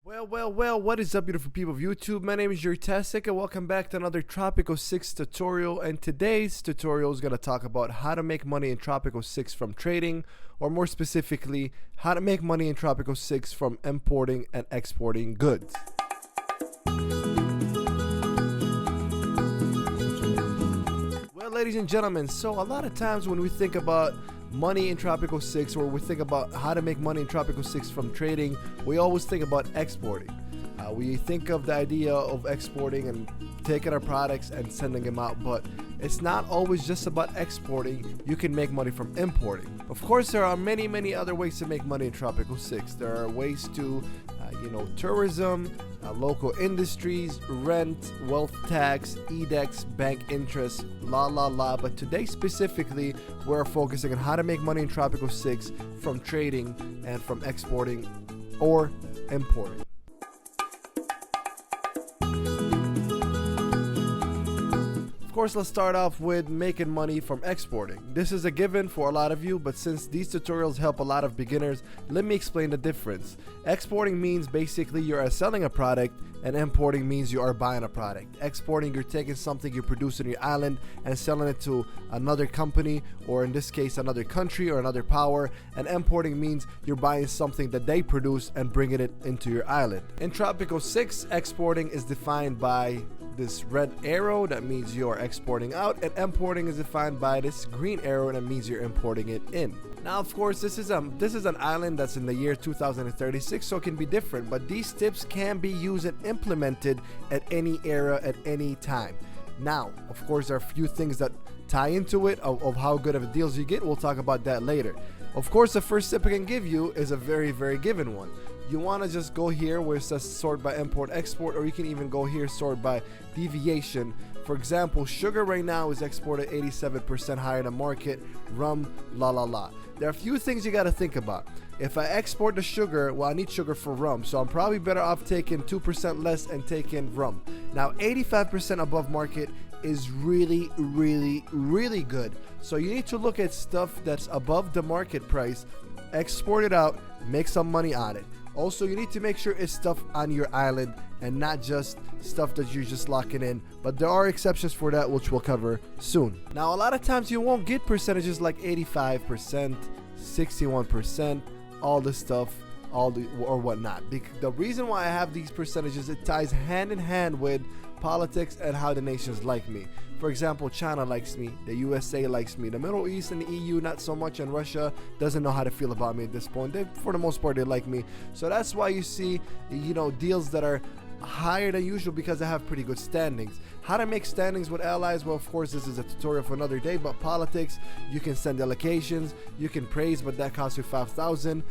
Well, what is up, beautiful people of YouTube? My name is Jerutastic and welcome back to another Tropico 6 tutorial. And today's tutorial is going to talk about how to make money in Tropico 6 from trading, or more specifically, how to make money in Tropico 6 from importing and exporting goods. Well, ladies and gentlemen, so a lot of times when we think about money in Tropico 6, or we think about how to make money in Tropico 6 from trading, we always think about exporting. We think of the idea of exporting and taking our products and sending them out, but it's not always just about exporting. You can make money from importing. Of course, there are many other ways to make money in Tropico 6. There are ways to tourism, local industries, rent, wealth tax, edex, bank interest, but today specifically we're focusing on how to make money in Tropico 6 from trading and from exporting or importing. Of course, let's start off with making money from exporting. This is a given for a lot of you, but since these tutorials help a lot of beginners, let me explain the difference. Exporting means basically you are selling a product, and importing means you are buying a product. Exporting, you're taking something you produce on your island and selling it to another company, or in this case another country or another power. And importing means you're buying something that they produce and bringing it into your island. In Tropico 6, exporting is defined by this red arrow, that means you are exporting out, and importing is defined by this green arrow, that means you're importing it in. Now, of course, this is an island that's in the year 2036, so it can be different, but these tips can be used and implemented at any era, at any time. Now, of course, there are a few things that tie into it of how good of deals you get. We'll talk about that later. Of course, the first tip I can give you is a very given one. You want to just go here where it says sort by import export, or you can even go here sort by deviation. For example, sugar right now is exported 87% higher than market. Rum, There are a few things you got to think about. If I export the sugar, well, I need sugar for rum, so I'm probably better off taking 2% less and taking rum. Now, 85% above market is really good. So you need to look at stuff that's above the market price, export it out, make some money on it. Also, you need to make sure it's stuff on your island and not just stuff that you're just locking in. But there are exceptions for that, which we'll cover soon. Now, a lot of times you won't get percentages like 85%, 61%, all this stuff, or whatnot. The reason why I have these percentages, it ties hand in hand with politics and how the nations like me. For example, China likes me, the USA likes me, the Middle East and the EU not so much, and Russia doesn't know how to feel about me at this point. For the most part, they like me. So that's why you see, deals that are higher than usual, because I have pretty good standings. How to make standings with allies? Well, of course, this is a tutorial for another day, but politics, you can send delegations, you can praise, but that costs you 5,000.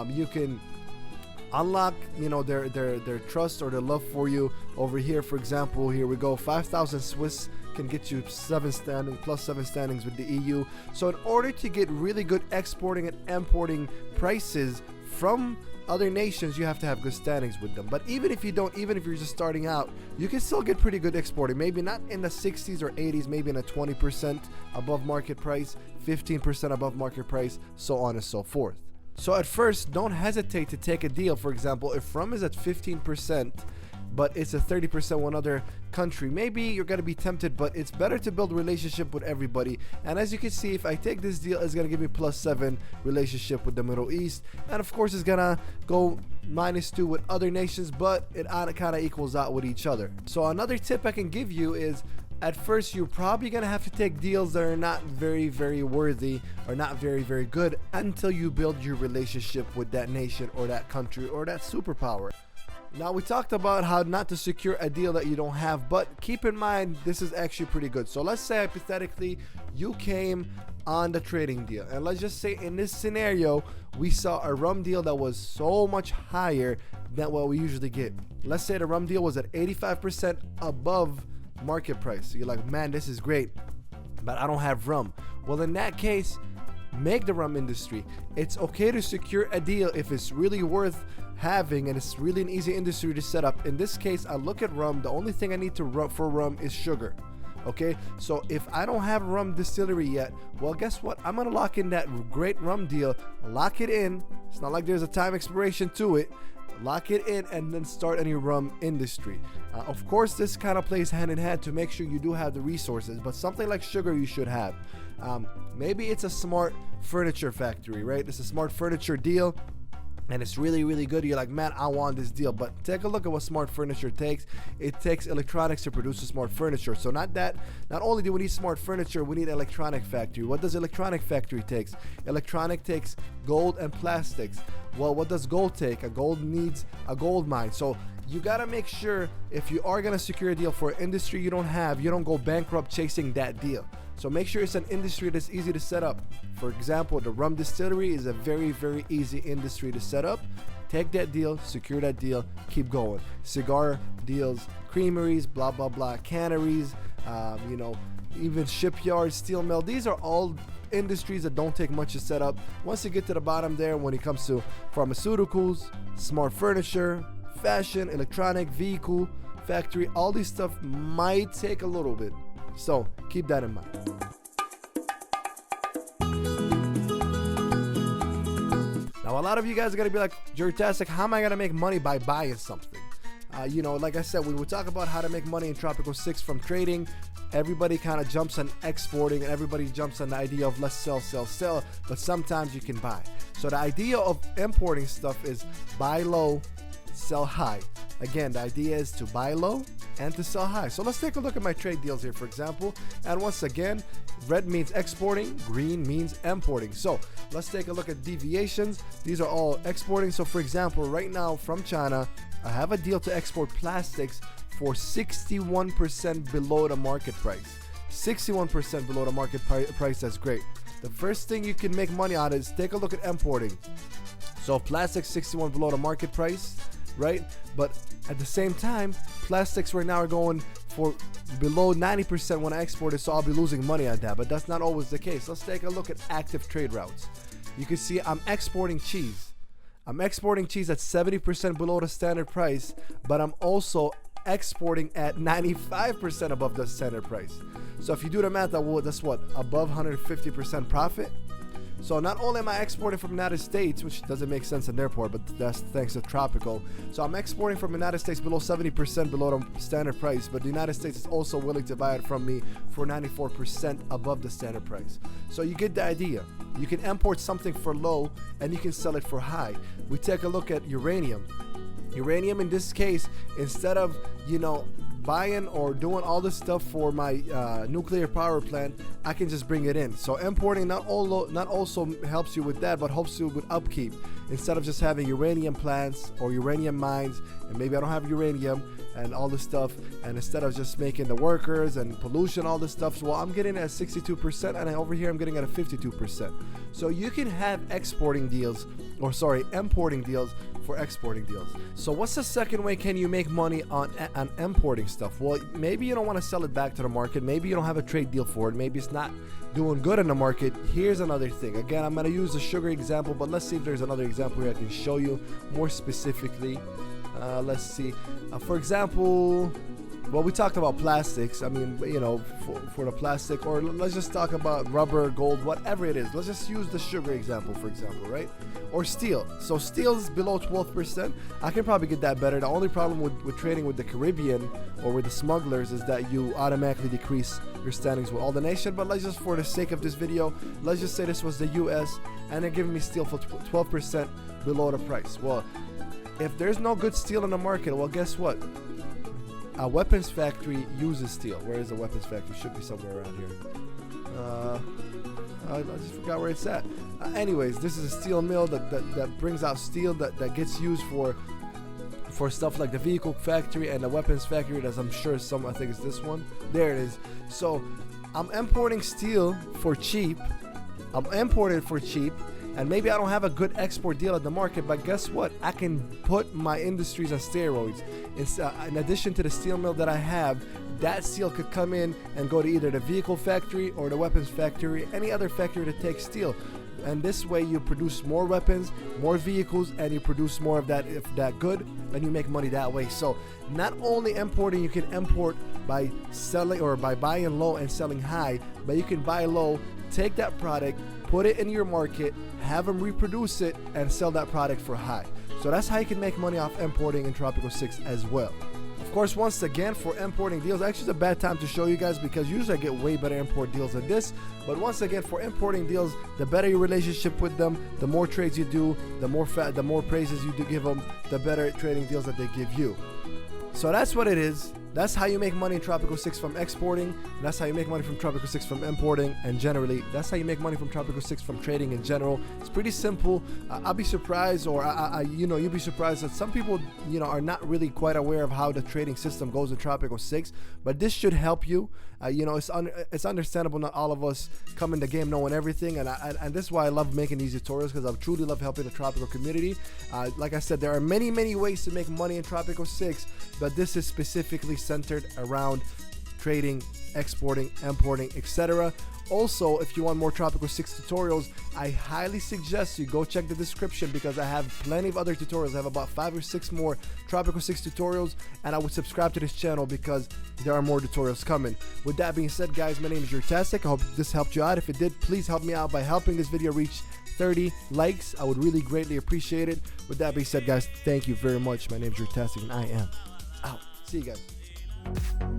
You can unlock their trust or their love for you over here. For example, here we go, 5,000 Swiss can get you 7 standings plus 7 standings with the EU. So in order to get really good exporting and importing prices from other nations, you have to have good standings with them. But even if you don't, even if you're just starting out, you can still get pretty good exporting. Maybe not in the 60s or 80s, maybe in a 20% above market price, 15% above market price, so on and so forth. So at first, don't hesitate to take a deal. For example, if rum is at 15%, but it's a 30% one other country, maybe you're gonna be tempted, but it's better to build a relationship with everybody. And as you can see, if I take this deal, it's gonna give me +7 relationship with the Middle East, and of course it's gonna go -2 with other nations, but it kind of equals out with each other. So another tip I can give you is, at first you're probably gonna have to take deals that are not very worthy or not very good until you build your relationship with that nation or that country or that superpower. Now, we talked about how not to secure a deal that you don't have, but keep in mind this is actually pretty good. So let's say hypothetically you came on the trading deal, and let's just say in this scenario we saw a rum deal that was so much higher than what we usually get. Let's say the rum deal was at 85% above market price. So you're like, man, this is great, but I don't have rum. Well, in that case, make the rum industry. It's okay to secure a deal if it's really worth having and it's really an easy industry to set up. In this case, I look at rum. The only thing I need for rum is sugar. Okay, so if I don't have a rum distillery yet, well, guess what? I'm gonna lock in that great rum deal, lock it in. It's not like there's a time expiration to it. Lock it in and then start a new rum industry. Of course, this kind of plays hand in hand to make sure you do have the resources, but something like sugar you should have. Maybe it's a smart furniture factory, right? It's a smart furniture deal, and it's really, really good. You're like, man, I want this deal. But take a look at what smart furniture takes. It takes electronics to produce a smart furniture. So not only do we need smart furniture, we need an electronic factory. What does electronic factory takes? Electronic takes gold and plastics. Well, what does gold take? A gold needs a gold mine. So you gotta make sure if you are gonna secure a deal for an industry you don't go bankrupt chasing that deal. So make sure it's an industry that's easy to set up. For example, the rum distillery is a very, very easy industry to set up. Take that deal, secure that deal, keep going. Cigar deals, creameries, blah, blah, blah, canneries, even shipyards, steel mill. These are all industries that don't take much to set up. Once you get to the bottom there, when it comes to pharmaceuticals, smart furniture, fashion, electronic, vehicle, factory, all these stuff might take a little bit. So keep that in mind. Now, a lot of you guys are going to be like, Jerutastic, how am I going to make money by buying something? Like I said, we will talk about how to make money in Tropico 6 from trading. Everybody kind of jumps on exporting, and everybody jumps on the idea of let's sell, but sometimes you can buy. So the idea of importing stuff is buy low, sell high. Again, the idea is to buy low and to sell high. So let's take a look at my trade deals here, for example. And once again, red means exporting, green means importing. So let's take a look at deviations. These are all exporting. So for example, right now from China, I have a deal to export plastics for 61% below the market price. 61% below the market price, that's great. The first thing you can make money on is take a look at importing. So plastics 61 below the market price, right? But at the same time, plastics right now are going for below 90% when I export it, so I'll be losing money on that. But that's not always the case. Let's take a look at active trade routes. You can see I'm exporting cheese. I'm exporting cheese at 70% below the standard price, but I'm also exporting at 95% above the standard price. So if you do the math, that's what, above 150% profit. So not only am I exporting from the United States, which doesn't make sense in their port, but that's thanks to Tropico. So I'm exporting from the United States below 70% below the standard price, but the United States is also willing to buy it from me for 94% above the standard price. So you get the idea. You can import something for low and you can sell it for high. We take a look at uranium. Uranium in this case, instead of, buying or doing all this stuff for my nuclear power plant, I can just bring it in. So importing not also helps you with that, but helps you with upkeep. Instead of just having uranium plants or uranium mines, and maybe I don't have uranium and all this stuff, and instead of just making the workers and pollution, all this stuff, so I'm getting it at 62%, and over here I'm getting it at 52%. So you can have importing deals for exporting deals. So what's the second way can you make money on importing stuff? Well, maybe you don't want to sell it back to the market. Maybe you don't have a trade deal for it. Maybe it's not doing good in the market. Here's another thing. Again, I'm going to use the sugar example, but let's see if there's another example here I can show you more specifically. Let's see. For example, well, we talked about plastics. I mean, for the plastic, or let's just talk about rubber, gold, whatever it is. Let's just use the sugar example, for example, right? Or steel. So steel is below 12%. I can probably get that better. The only problem with trading with the Caribbean or with the smugglers is that you automatically decrease your standings with all the nation. But let's just, for the sake of this video, let's just say this was the US and they're giving me steel for 12% below the price. Well, if there's no good steel in the market, well, guess what? A weapons factory uses steel. Where is the weapons factory? Should be somewhere around here. I just forgot where it's at. Anyways, this is a steel mill that brings out steel that gets used for stuff like the vehicle factory and the weapons factory. As I'm sure I think it's this one. There it is. So I'm importing steel for cheap. And maybe I don't have a good export deal at the market, but guess what? I can put my industries on steroids. In addition to the steel mill that I have, that steel could come in and go to either the vehicle factory or the weapons factory, any other factory that takes steel. and this way you produce more weapons, more vehicles, and you produce more of that good, and you make money that way. So not only importing, you can import by selling or by buying low and selling high, but you can buy low, take that product, put it in your market, have them reproduce it, and sell that product for high. So that's how you can make money off importing in Tropico 6 as well. Of course, once again, for importing deals, actually it's a bad time to show you guys because usually I get way better import deals than this. But once again, for importing deals, the better your relationship with them, the more trades you do, the more praises you do give them, the better trading deals that they give you. So that's what it is. That's how you make money in Tropico 6 from exporting. That's how you make money from Tropico 6 from importing, and generally that's how you make money from Tropico 6 from trading in general. It's pretty simple. I'll be surprised, or you'll be surprised that some people are not really quite aware of how the trading system goes in Tropico 6, but this should help you. It's understandable not all of us come in the game knowing everything, and this is why I love making these tutorials, because I truly love helping the Tropico community. Like I said, there are many ways to make money in Tropico 6, but this is specifically centered around trading, exporting, importing, etc. Also, if you want more Tropico 6 tutorials, I highly suggest you go check the description, because I have plenty of other tutorials. I have about 5 or 6 more Tropico 6 tutorials, and I would subscribe to this channel because there are more tutorials coming. With that being said, guys, my name is Jerutastic. I hope this helped you out. If it did, please help me out by helping this video reach 30 likes. I would really greatly appreciate it. With that being said, guys, thank you very much. My name is Jerutastic, and I am out. See you guys.